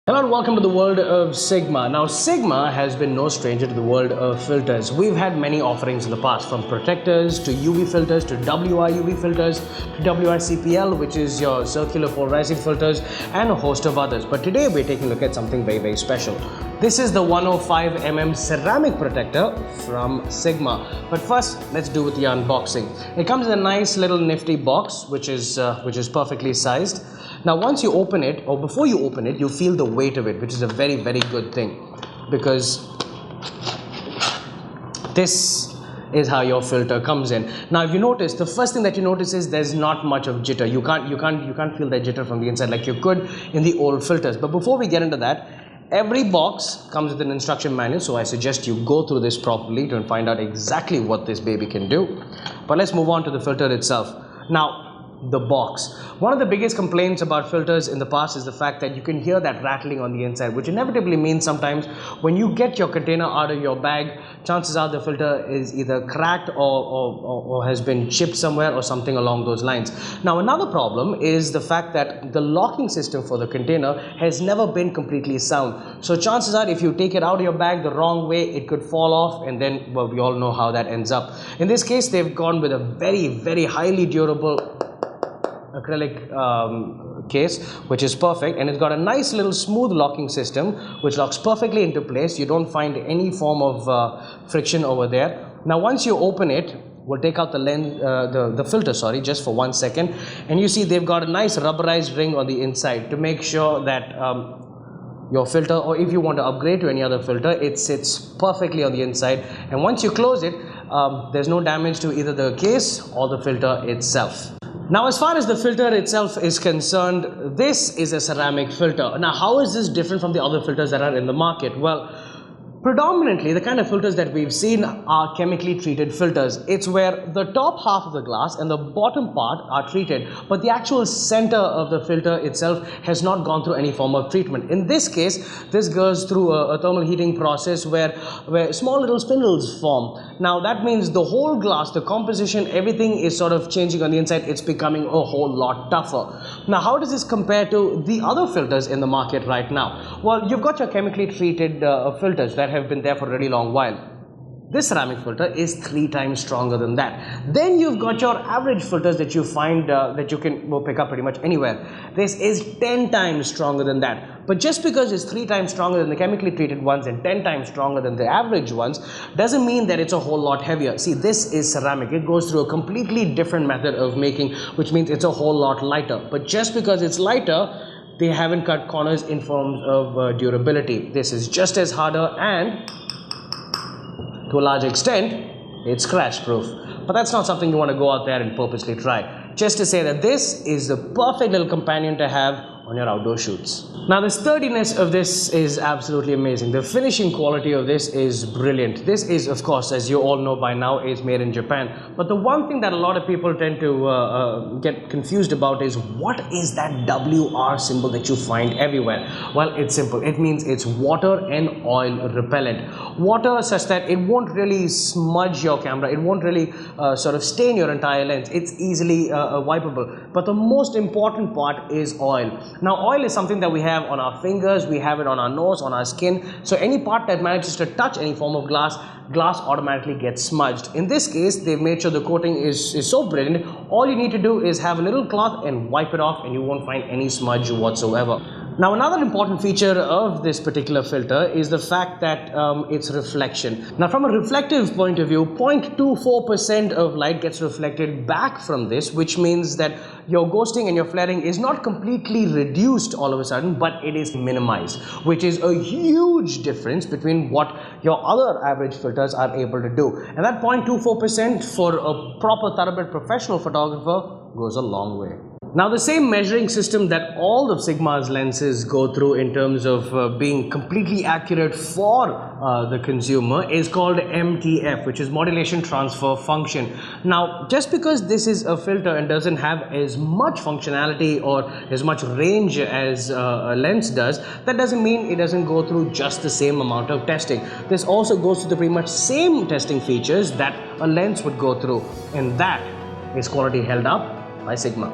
Hello and welcome to the world of Sigma. Now, Sigma has been no stranger to the world of filters. We've had many offerings in the past, from protectors to UV filters to WI UV filters to WI CPL, which is your circular polarizing filters, and a host of others. But today we're taking a look at something very special. This is the 105mm ceramic protector from Sigma. But first, let's do with the unboxing. It comes in a nice little nifty box, which is perfectly sized. Now, once you open it, or before you open it, you feel the weight of it, which is a very good thing, because this is how your filter comes in. Now, if you notice, the first thing that you notice is there's not much of jitter. You can't feel that jitter from the inside like you could in the old filters. But before we get into that, every box comes with an instruction manual, so I suggest you go through this properly to find out exactly what this baby can do. But let's move on to the filter itself. Now, the box. One of the biggest complaints about filters in the past is the fact that you can hear that rattling on the inside, which inevitably means sometimes when you get your container out of your bag, chances are the filter is either cracked or has been chipped somewhere or something along those lines. Now, another problem is the fact that the locking system for the container has never been completely sound. So chances are if you take it out of your bag the wrong way, it could fall off, and then, well, we all know how that ends up. In this case, they've gone with a very highly durable acrylic case, which is perfect, and it's got a nice little smooth locking system which locks perfectly into place. You don't find any form of friction over there. Now, once you open it, we'll take out the lens, the filter, sorry, just for 1 second, and you see they've got a nice rubberized ring on the inside to make sure that your filter, or if you want to upgrade to any other filter, it sits perfectly on the inside, and once you close it, there's no damage to either the case or the filter itself. Now, as far as the filter itself is concerned, this is a ceramic filter. Now, how is this different from the other filters that are in the market? Well, predominantly, the kind of filters that we've seen are chemically treated filters. It's where the top half of the glass and the bottom part are treated, but the actual center of the filter itself has not gone through any form of treatment. In this case, this goes through a thermal heating process where small little spindles form. Now, that means the whole glass, the composition, everything is sort of changing on the inside. It's becoming a whole lot tougher. Now, how does this compare to the other filters in the market right now? Well, you've got your chemically treated filters that have been there for a really long while. This ceramic filter is 3 times stronger than that. Then you've got your average filters that you find that you can pick up pretty much anywhere. This is 10 times stronger than that. But just because it's 3 times stronger than the chemically treated ones and 10 times stronger than the average ones doesn't mean that it's a whole lot heavier. See, this is ceramic. It goes through a completely different method of making, which means it's a whole lot lighter. But just because it's lighter, they haven't cut corners in forms of durability. This is just as harder, and to a large extent, it's crash proof. But that's not something you want to go out there and purposely try. Just to say that this is the perfect little companion to have on your outdoor shoots. Now, the sturdiness of this is absolutely amazing. The finishing quality of this is brilliant. This is, of course, as you all know by now, is made in Japan. But the one thing that a lot of people tend to get confused about is, what is that WR symbol that you find everywhere? Well, it's simple. It means it's water and oil repellent. Water such that it won't really smudge your camera. It won't really sort of stain your entire lens. It's easily wipeable. But the most important part is oil. Now, oil is something that we have on our fingers, we have it on our nose, on our skin. So any part that manages to touch any form of glass automatically gets smudged. In this case, they've made sure the coating is so brilliant. All you need to do is have a little cloth and wipe it off, and you won't find any smudge whatsoever. Now, another important feature of this particular filter is the fact that it's reflection. Now, from a reflective point of view, 0.24% of light gets reflected back from this, which means that your ghosting and your flaring is not completely reduced all of a sudden, but it is minimized, which is a huge difference between what your other average filters are able to do. And that 0.24% for a proper thoroughbred professional photographer goes a long way. Now, the same measuring system that all of Sigma's lenses go through in terms of being completely accurate for the consumer is called MTF, which is modulation transfer function. Now, just because this is a filter and doesn't have as much functionality or as much range as a lens does, that doesn't mean it doesn't go through just the same amount of testing. This also goes through the pretty much same testing features that a lens would go through, and that is quality held up by Sigma.